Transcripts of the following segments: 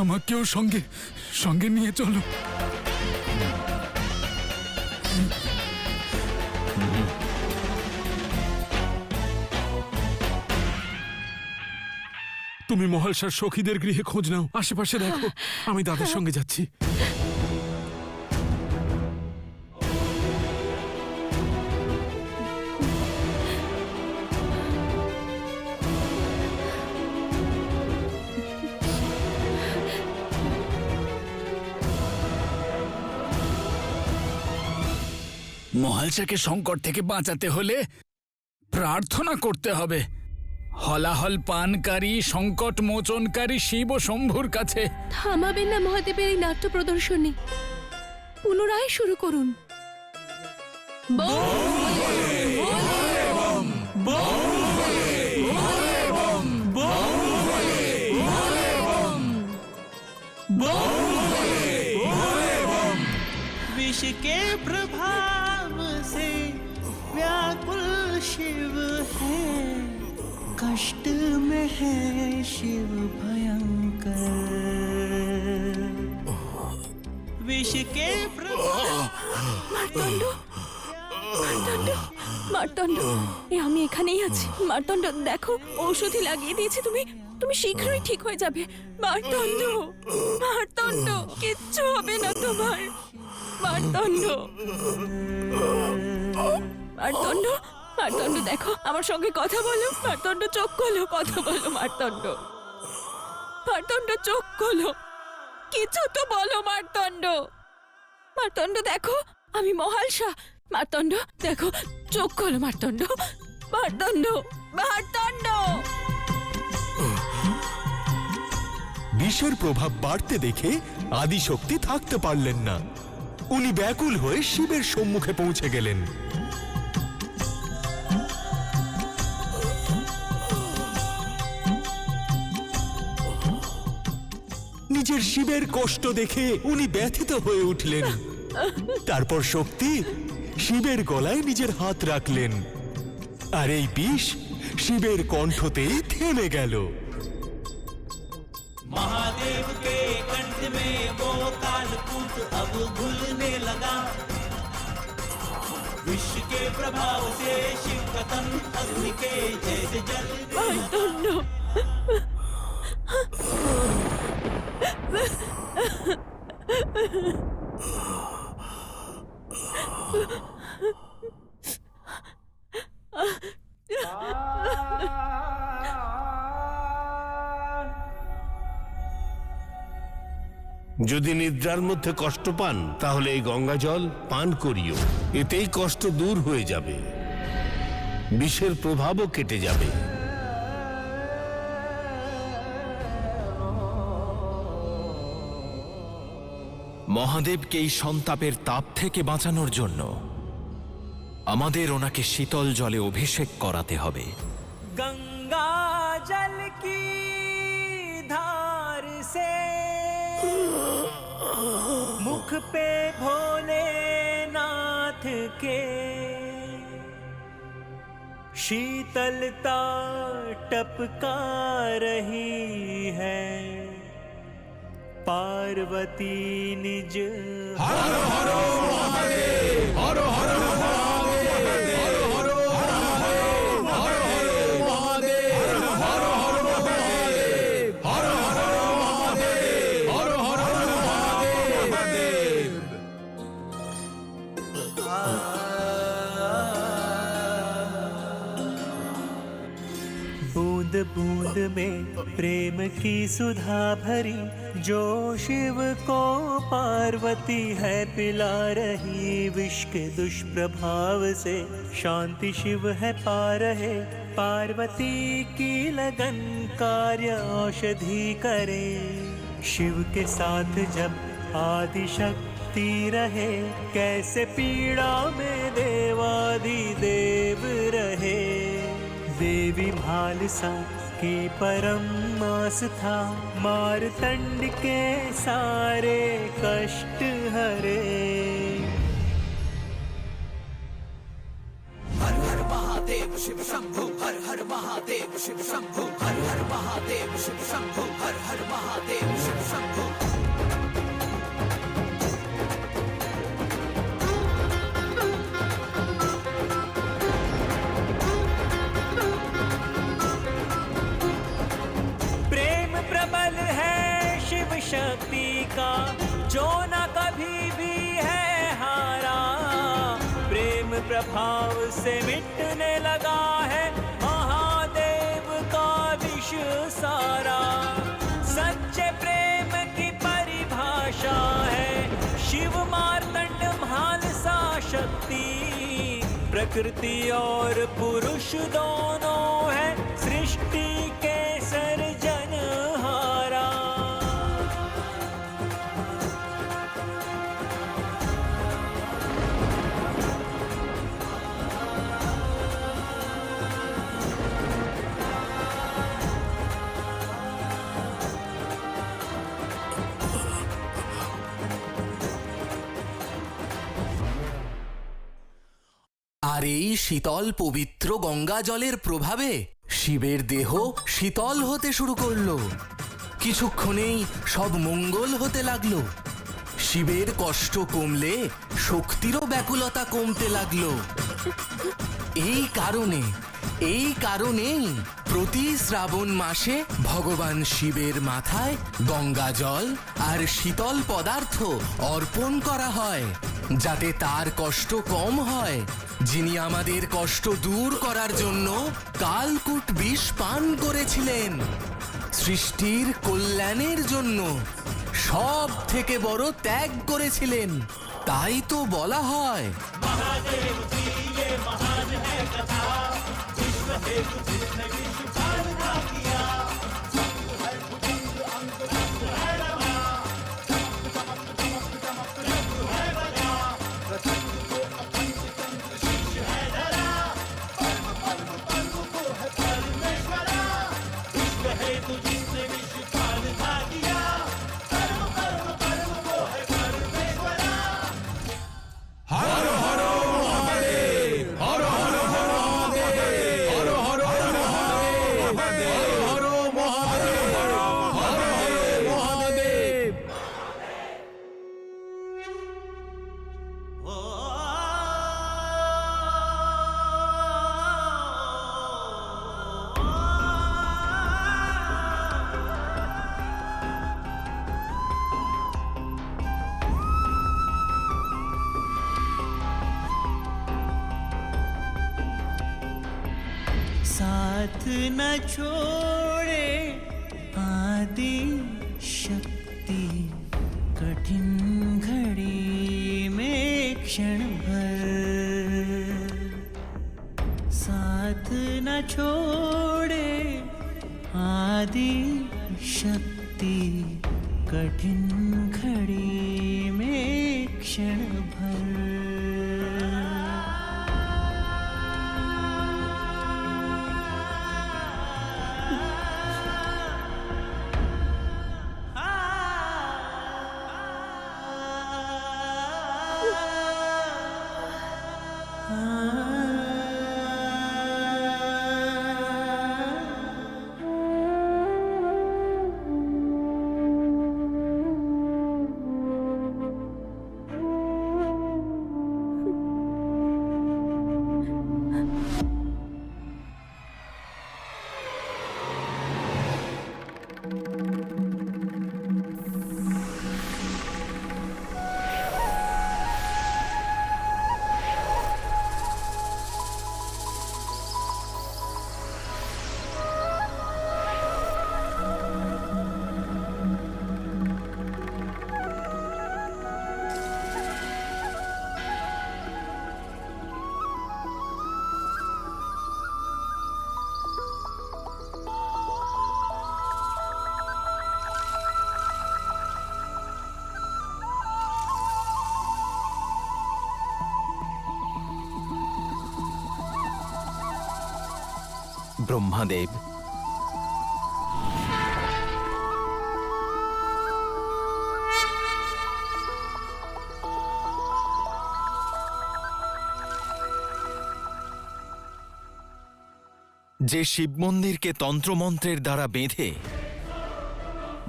আমাকেও সঙ্গে সঙ্গে নিয়ে চলো। তুমি মহালসার সখীদের গৃহে খোঁজ নাও, আশেপাশে দেখো। আমি দাদার সঙ্গে যাচ্ছি। মহালসাকে সংকট থেকে বাঁচাতে হলে প্রার্থনা করতে হবে হলাহল পানকারী, সংকট মোচনকারী শিব ও শম্ভুর কাছে। থামাবেন না মহাদেবের এই নাট্য প্রদর্শনী, পুনরায় শুরু করুন। विष के प्रभाव से व्याकुल शिव है, कष्ट में है शिव भयंकर। विष के মার্তণ্ড, মার্তণ্ড, মার্তণ্ড, আমি এখানেই আছি। মার্তণ্ড দেখো, ঔষধি লাগিয়ে দিয়েছি, তুমি তুমি শীঘ্রই ঠিক হয়ে যাবে। মার্তণ্ড, মার্তণ্ড, কিচ্ছু হবে না তোমার। মার্তণ্ড, মার্তণ্ড, মার্তণ্ড দেখো, আমার সঙ্গে কথা বলো। মার্তণ্ড চোখ খোলো, কথা বলো। মার্তণ্ড, মার্তণ্ড চোখ খোলো, কিছু তো বলো। মার্তণ্ড, মার্তণ্ড দেখো, আমি মহালসা। মার্তণ্ড দেখো, চোখ খোলো। মার্তণ্ড, মার্তণ্ড, মার্তণ্ড। বিষের প্রভাব বাড়তে দেখে আদিশক্তি থাকতে পারলেন না। উনি ব্যাকুল হয়ে শিবের সম্মুখে পৌঁছে গেলেন। নিজের শিবের কষ্ট দেখে উনি ব্যথিত হয়ে উঠলেন। তারপর শক্তি শিবের গলায় নিজের হাত রাখলেন, আর এই বিষ শিবের কণ্ঠতেই থেমে গেল। महादेव के कंठ में वो कालकूट अब घुलने लगा। विष के प्रभाव से शिव का तन अग्नि के जैसे जलने মার্তণ্ড, যদি নিদ্রার মধ্যে কষ্ট পান তাহলে এই গঙ্গা জল পান করিও, এতেই কষ্ট দূর হয়ে যাবে, বিষের প্রভাবও কেটে যাবে। মহাদেবকে এই সন্তাপের তাপ থেকে বাঁচানোর জন্য আমাদের ওনাকে শীতল জলে অভিষেক করাতে হবে। गंगा जल की धार से मुख पे भोलेनाथ के शीतलता टपका रही है। पार्वती निज बूंद बूंद में प्रेम की सुधा भरी, जो शिव को पार्वती है पिला रही। विष के दुष्प्रभाव से शांति शिव है पा रहे। पार्वती की लगन कार्य औषधि करे। शिव के साथ जब आदिशक्ति रहे, कैसे पीड़ा में देवाधिदेव रहे। देवी भालसा की परम आस्था, मारतंड के सारे कष्ट हरे। हर हर महादेव शिव शंभु, हर हर प्रेम प्रबल है शिव शक्ति का, जो न कभी भी है हारा। प्रेम प्रभाव से मिटने लगा है महादेव का विष सारा। सच्चे प्रेम की परिभाषा है शिव मार्तंड भालसा शक्ति। प्रकृति और पुरुष दोनों है सृष्टि के सर्जनहारा। আর এই শীতল পবিত্র গঙ্গা জলের প্রভাবে শিবের দেহ শীতল হতে শুরু করলো। কিছুক্ষণেই সব মঙ্গল হতে লাগলো। শিবের কষ্ট কমলে শক্তিরও ব্যাকুলতা কমতে লাগলো। এই কারণেই প্রতি শ্রাবণ মাসে ভগবান শিবের মাথায় গঙ্গা জল আর শীতল পদার্থ অর্পণ করা হয়, যাতে তার কষ্ট কম হয়। যিনি আমাদের কষ্ট দূর করার জন্য কালকূট বিষ পান করেছিলেন, সৃষ্টির কল্যাণের জন্য সব থেকে বড় ত্যাগ করেছিলেন। তাই তো বলা হয় साथ न छोड़े आदि शक्ति, कठिन घड़ी में क्षण भर। साथ न छोड़े आदि शक्ति, कठिन घड़ी में क्षण भर। ব্রহ্মাদেব, যে শিব মন্দিরকে তন্ত্রমন্ত্রের দ্বারা বেঁধে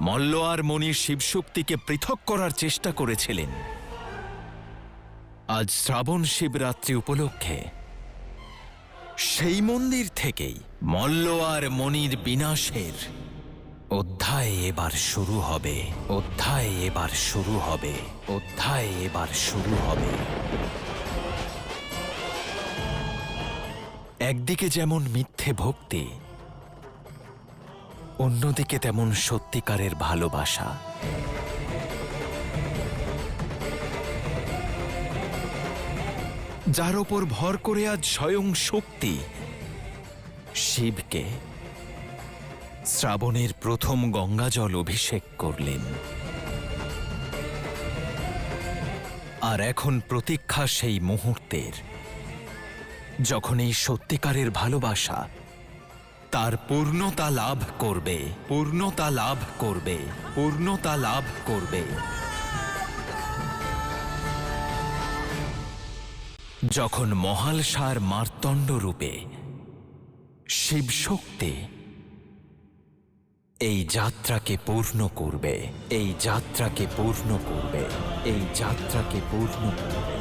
মল্ল আর মণির শিবশক্তিকে পৃথক করার চেষ্টা করেছিলেন, আজ শ্রাবণ শিবরাত্রি উপলক্ষে সেই মন্দির থেকেই মল্ল আর মণির বিনাশের অধ্যায় এবার শুরু হবে। অধ্যায় এবার শুরু হবে। অধ্যায় এবার শুরু হবে। একদিকে যেমন মিথ্যে ভক্তি, অন্যদিকে তেমন সত্যিকারের ভালোবাসা। যার ওপর ভর করে আজ স্বয়ং শক্তি শিবকে শ্রাবণের প্রথম গঙ্গাজল অভিষেক করলেন। আর এখন প্রতীক্ষা সেই মুহূর্তের, যখন এই সত্যিকারের ভালোবাসা তার পূর্ণতা লাভ করবে, পূর্ণতা লাভ করবে, পূর্ণতা লাভ করবে। যখন মহালসার মার্তণ্ড রূপে শিবশক্তি এই যাত্রাকে পূর্ণ করবে, এই যাত্রাকে পূর্ণ করবে, এই যাত্রাকে পূর্ণ করবে।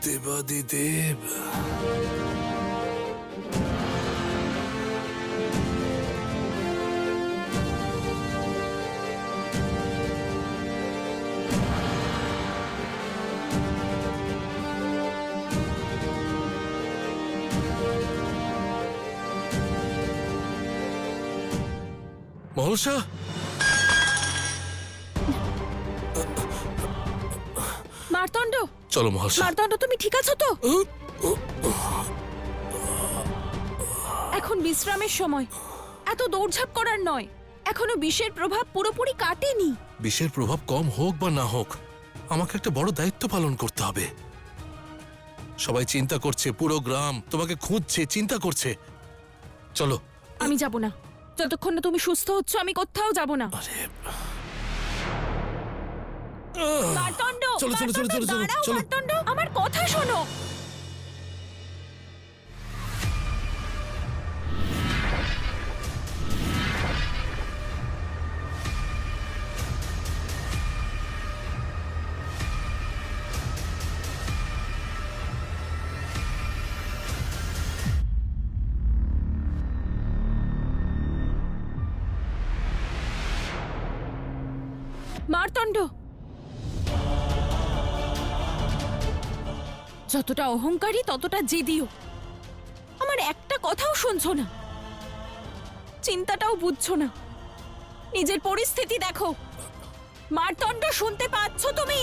দেবাদিদেব, মহসা, মার্তণ্ড, চলো মহসা। মার্তণ্ড, তুমি ঠিক আছো তো? এখন বিশ্রামের সময়, এত দৌড়ঝাঁপ করার নয়। এখনো বিষের প্রভাব পুরোপুরি কাটেনি। বিষের প্রভাব কম হোক বা না হোক, আমাকে একটা বড় দায়িত্ব পালন করতে হবে। সবাই চিন্তা করছে, পুরো গ্রাম তোমাকে খুঁজছে, চিন্তা করছে। চলো। আমি যাব না। যতক্ষণ না তুমি সুস্থ হচ্ছ, আমি কোথাও যাব না। মার্তণ্ড, চলো, চলো, চলো, চলো, চলো, দাঁড়াও, চলো। মার্তণ্ড, আমার কথা শোনো। মার্তণ্ড, যতটা অহংকারী ততটা জেদিও। আমার একটা কথাও শুনছো না, চিন্তাটাও বুঝছো না। নিজের পরিস্থিতি দেখো। মার্তণ্ড, শুনতে পাচ্ছ তুমি?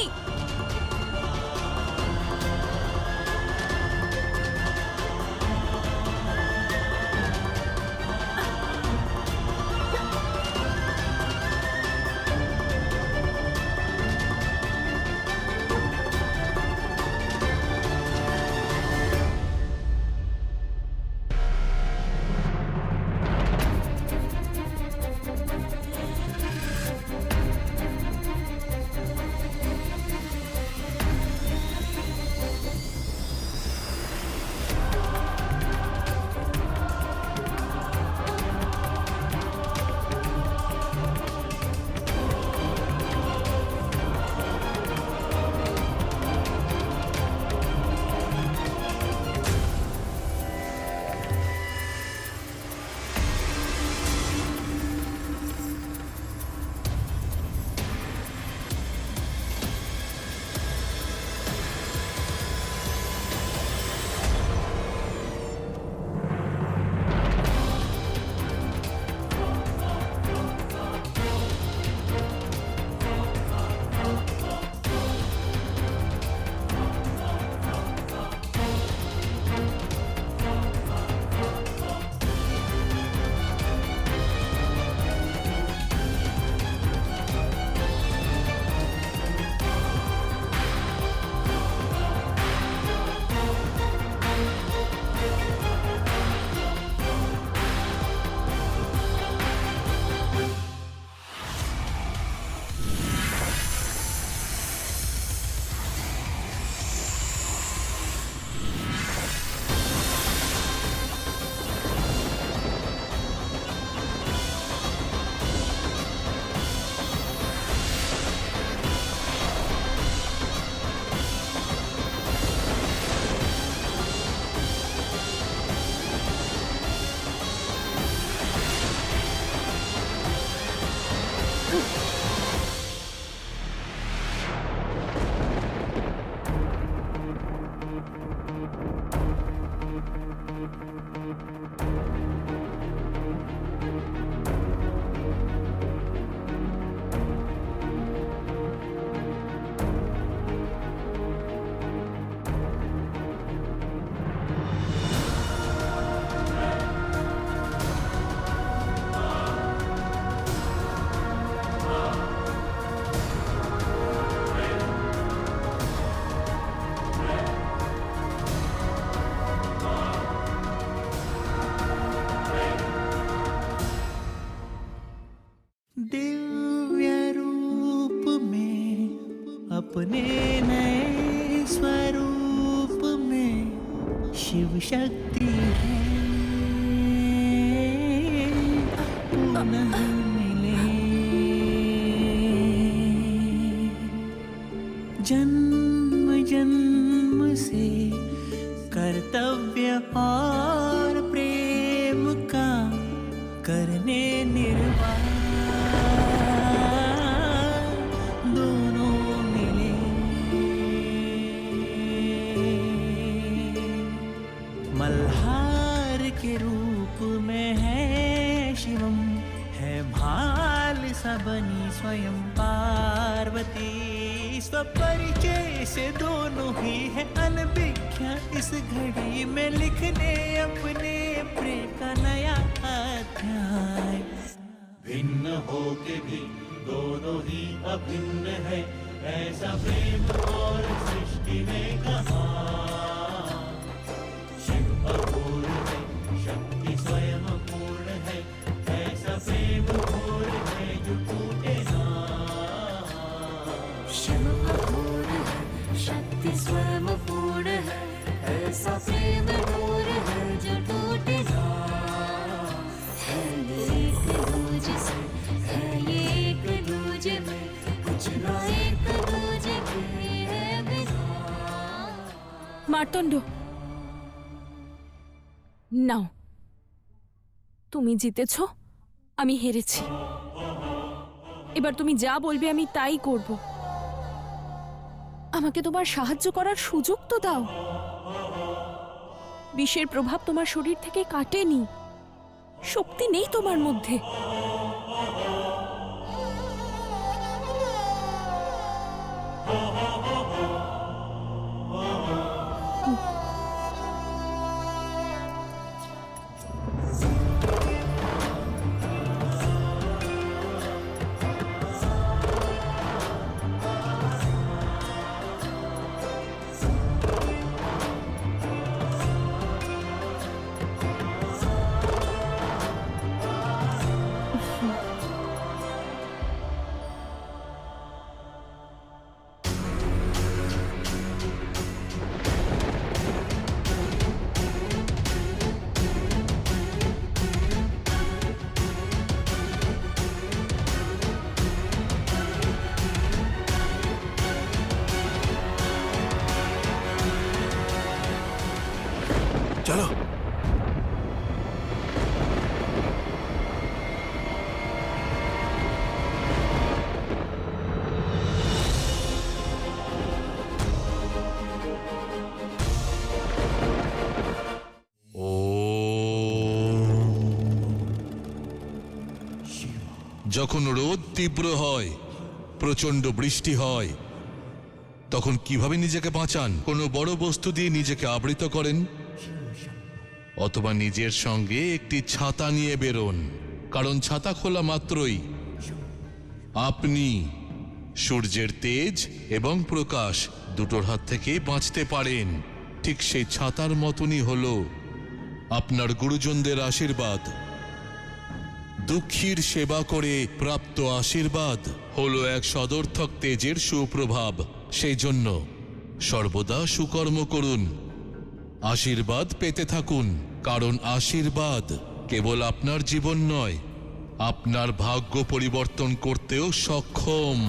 शिव शक्ति है पुनः मिले जन्म जन्म से कर्तव्य और प्रेम का करने निर्वाह दोनों मिले मल्हार के रूप में है शिवम है भाल सा बनी स्वयं पार्वती स्वपरिचय से दोनों ही है अनभिज्ञ इस घड़ी में लिखने अपने प्रेम का नया अध्याय भिन्न होके भी दोनों ही अभिन्न है ऐसा प्रेम और सृष्टि में कहा शिव अपूर्ण है शक्ति स्वयं पूर्ण है ऐसा प्रेम घोर है जो टूटे ना शिव अपूर्ण है शक्ति स्वयं पूर्ण है ऐसा प्रेम घोर है जो टूटे ना है ये एक दूजे से है ये एक दूजे में कुछ ना एक दूजे के है बिना মার্তণ্ড, নাও, তুমি জিতেছ, আমি হেরেছি। এবার তুমি যা বলবে আমি তাই করব। আমাকে তোমার সাহায্য করার সুযোগ তো দাও। বিষের প্রভাব তোমার শরীর থেকে কাটেনি, শক্তি নেই তোমার মধ্যে। চলো। যখন রোদ তীব্র হয়, প্রচন্ড বৃষ্টি হয়, তখন কিভাবে নিজেকে বাঁচান? কোনো বড় বস্তু দিয়ে নিজেকে আবৃত করেন, অথবা নিজের সঙ্গে একটি ছাতা নিয়ে বেরোন, কারণ ছাতা খোলা মাত্রই আপনি সূর্যের তেজ এবং প্রকাশ দুটোর হাত থেকে বাঁচতে পারেন। ঠিক সেই ছাতার মতনই হলো আপনার গুরুজনদের আশীর্বাদ। দুঃখীর সেবা করে প্রাপ্ত আশীর্বাদ হলো এক সদর্থক তেজের সুপ্রভাব। সেই জন্য সর্বদা সুকর্ম করুন, আশীর্বাদ পেতে থাকুন, কারণ আশীর্বাদ কেবল আপনার জীবন নয়, আপনার ভাগ্য পরিবর্তন করতেও সক্ষম।